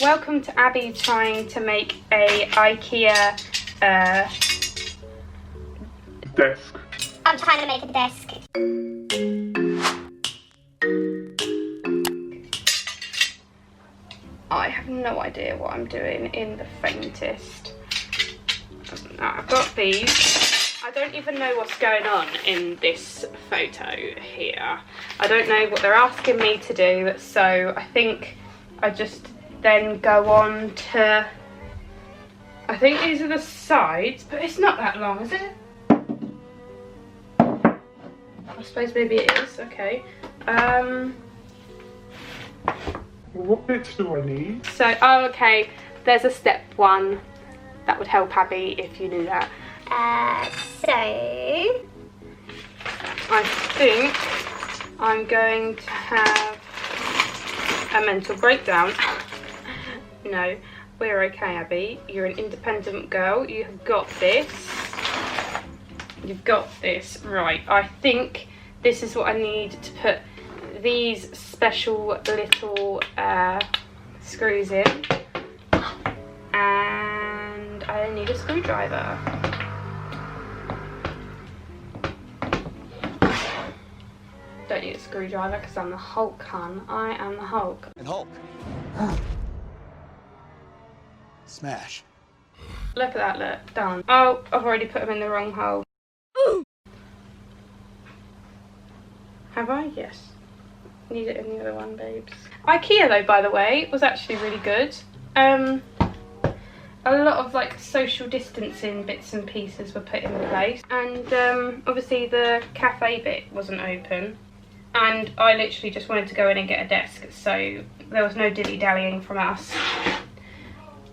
Welcome to Abby trying to make a Ikea desk. I'm trying to make a desk. I have no idea what I'm doing in the faintest. I've got these. I don't even know what's going on in this photo here. I don't know what they're asking me to do, so I think I just then go on to, I think these are the sides, but it's not that long, is it? I suppose maybe it is, okay. What bits do I need? So, oh, okay, there's a step 1 that would help Abby if you knew that. So I think I'm going to have a mental breakdown. No, we're okay, Abby. You're an independent girl. You have got this. You've got this. Right, I think this is what I need to put these special little screws in. And I need a screwdriver. Don't need a screwdriver because I'm the Hulk, hun. I am the Hulk. And Hulk. Smash. Look at that, look. Done. Oh, I've already put them in the wrong hole. Have I? Yes. Need it in the other one, babes. Ikea, though, by the way, was actually really good. A lot of like social distancing bits and pieces were put in place, and obviously the cafe bit wasn't open, and I literally just wanted to go in and get a desk, so there was no dilly-dallying from us.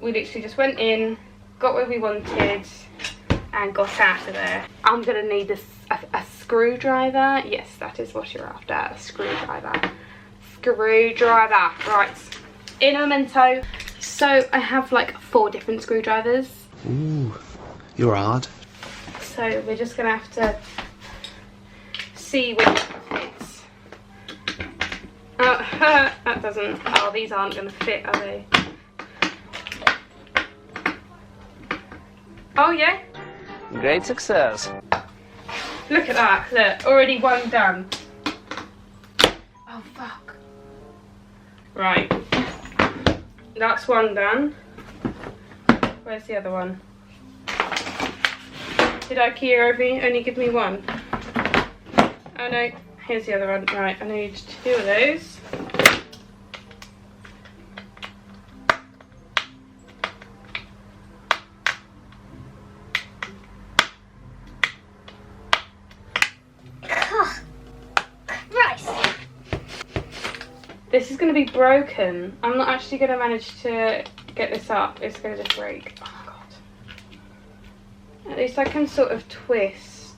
We literally just went in, got what we wanted, and got out of there. I'm gonna need a screwdriver. Yes, that is what you're after, a screwdriver. Screwdriver, right. In a memento. So I have like 4 different screwdrivers. Ooh, you're hard. So we're just gonna have to see which fits. That doesn't, oh, these aren't gonna fit, are they? Oh yeah? Great success. Look at that, look, already one done. Oh fuck. Right. That's one done. Where's the other one? Did IKEA only give me one? Oh no, here's the other one. Right, I need 2 of those. This is going to be broken. I'm not actually going to manage to get this up. It's going to just break. Oh my god. At least I can sort of twist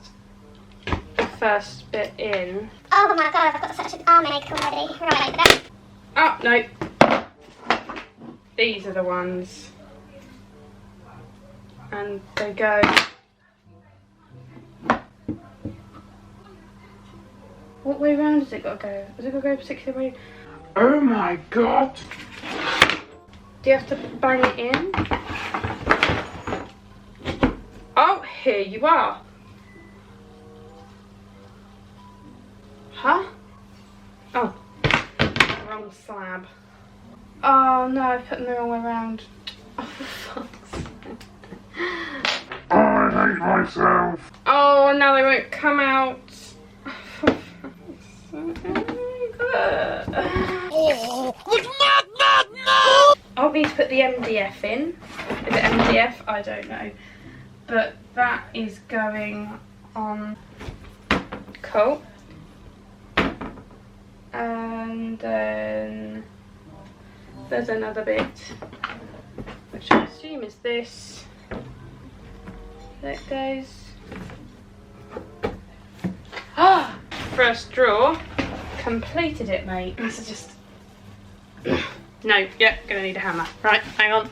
the first bit in. oh my god, I've got such an arm ache already. Right, that. Oh, no. These are the ones. And they go. What way round has it got to go? Has it got to go a particular way? Oh my god! Do you have to bang it in? Oh, here you are. Huh? Oh, wrong slab. Oh no, I put them the wrong way around. Oh, for fuck's sake. I hate myself! Oh, now they won't come out. Oh, for fuck's sake. I'll need to put the MDF in. Is it MDF? I don't know. But that is going on. Cool. And then there's another bit, which I assume is this. There it goes. Ah! First drawer. Completed it, mate. This is just... No, yeah, gonna need a hammer. Right, hang on.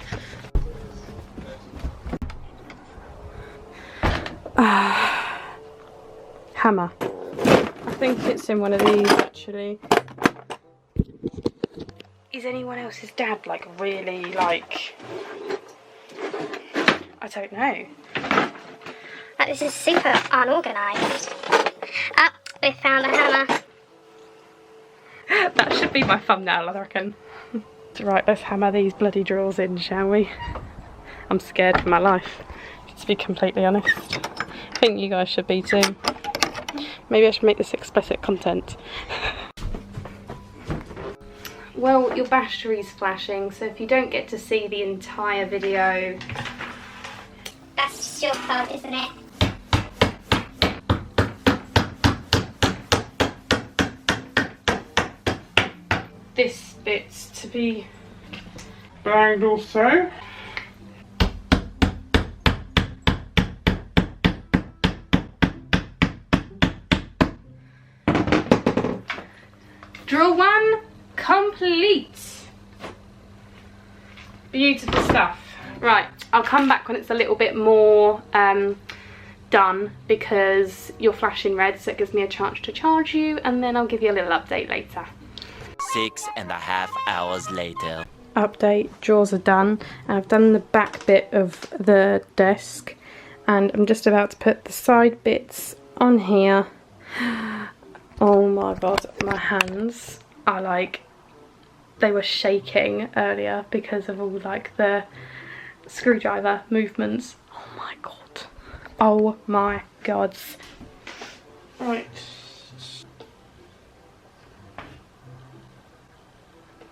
Hammer. I think it's in one of these, actually. Is anyone else's dad like really like... I don't know. Like, this is super unorganised. Ah, we found a hammer. That should be my thumbnail, I reckon. Right, let's hammer these bloody drawers in, shall we? I'm scared for my life, to be completely honest. I think you guys should be too. Maybe I should make this explicit content. Well, your battery's flashing, so if you don't get to see the entire video... That's just your fault, isn't it? This bit's to be... Banged also. Drawer 1 complete. Beautiful stuff. Right, I'll come back when it's a little bit more done, because you're flashing red, so it gives me a chance to charge you, and then I'll give you a little update later. 6.5 hours later. Update, drawers are done, and I've done the back bit of the desk, and I'm just about to put the side bits on here. Oh my god, my hands are like, they were shaking earlier because of all like the screwdriver movements. Oh my god. Oh my gods. Right.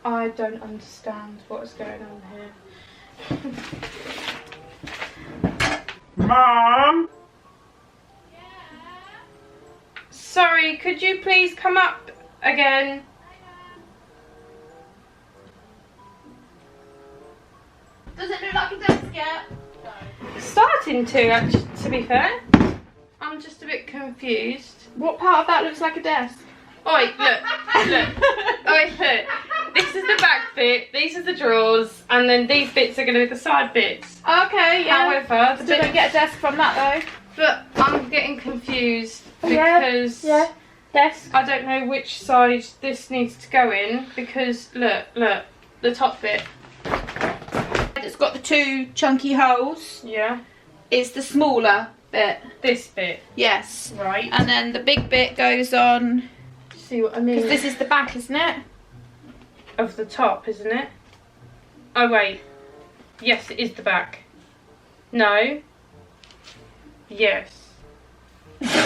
I don't understand what is going on here. Mom! Sorry, could you please come up again? Does it look like a desk yet? Starting to be fair. I'm just a bit confused. What part of that looks like a desk? Oi, look, look. Oi, look. This is the back bit, these are the drawers, and then these bits are going to be the side bits. Okay, yeah. However, Still don't get a desk from that but I'm getting confused though. Yeah, because yeah. Desk. I don't know which side this needs to go in, because look, the top bit. It's got the two chunky holes. Yeah. Is the smaller bit. This bit. Yes. Right. And then the big bit goes on. See what I mean? Because this is the back, isn't it? Of the top, isn't it? Oh wait. Yes, it is the back. No. Yes. This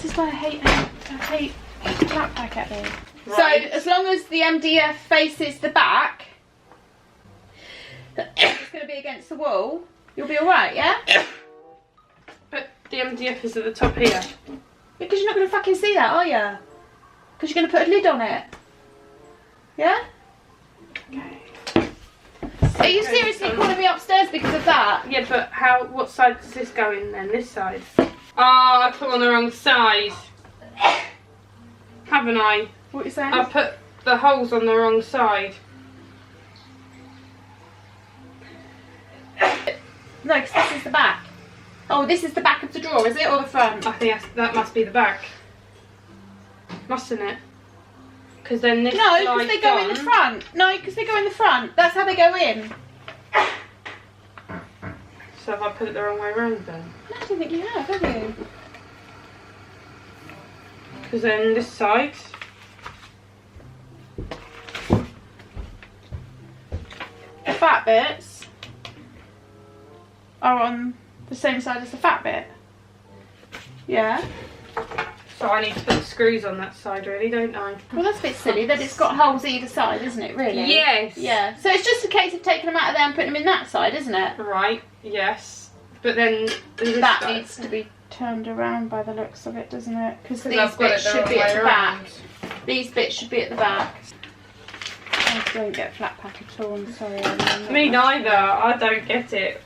is why I hate flat pack at me. Right. So as long as the MDF faces the back, it's going to be against the wall, you'll be alright, yeah? But the MDF is at the top here. Because you're not going to fucking see that, are you? Because you're going to put a lid on it. Yeah? Okay. Are you seriously calling me upstairs because of that? Yeah, but what side does this go in then? This side? Oh, I put on the wrong side. Haven't I? What are you saying? I put the holes on the wrong side. No, because this is the back. Oh, this is the back of the drawer, is it? Or the front? I think that must be the back. Mustn't it? Because then this No, because slides they go in on. the front. No, because they go in the front. That's how they go in. So have I put it the wrong way around then? I don't think you have you? Because then this side. The fat bits are on the same side as the fat bit. Yeah. So I need to put the screws on that side really, don't I? Well, that's a bit silly that it's got holes either side, isn't it, really? Yes. Yeah. So it's just a case of taking them out of there and putting them in that side, isn't it? Right, yes. But then this That side. needs to be turned around by the looks of it, doesn't it? Because these I've got bits it the should wrong be at way the around. back. These bits should be at the back. I don't get flat pack at all, I'm sorry. Me neither, I don't get it.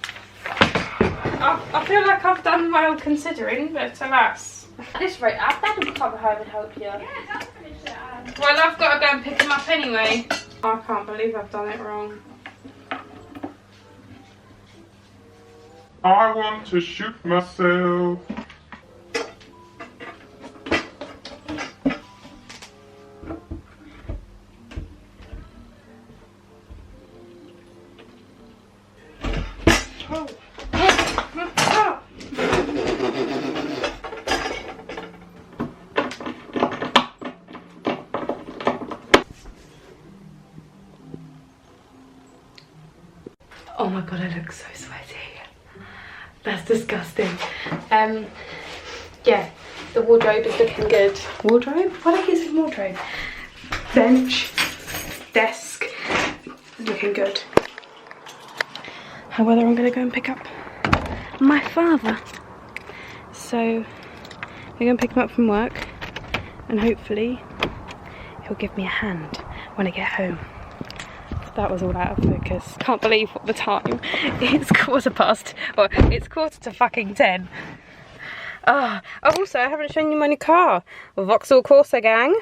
I feel like I've done well considering, but alas. At this rate, I've done to come home and help you. Yeah, that's finished it. Well, I've got to go and pick them up anyway. I can't believe I've done it wrong. I want to shoot myself. Oh my god, I look so sweaty. That's disgusting. Yeah, the wardrobe is looking good. Wardrobe? Why do I keep saying wardrobe? Bench, desk, looking good. However, I'm gonna go and pick up my father. So, I'm gonna pick him up from work and hopefully he'll give me a hand when I get home. That was all out of focus. Can't believe what the time. It's 10:15. Well, it's 10:45. Oh, also I haven't shown you my new car. Vauxhall Corsa gang.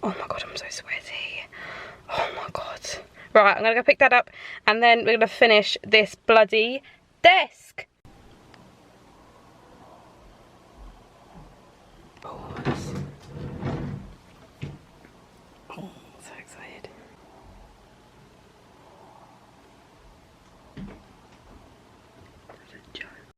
Oh my god, I'm so sweaty. Oh my god. Right, I'm gonna go pick that up and then we're gonna finish this bloody desk.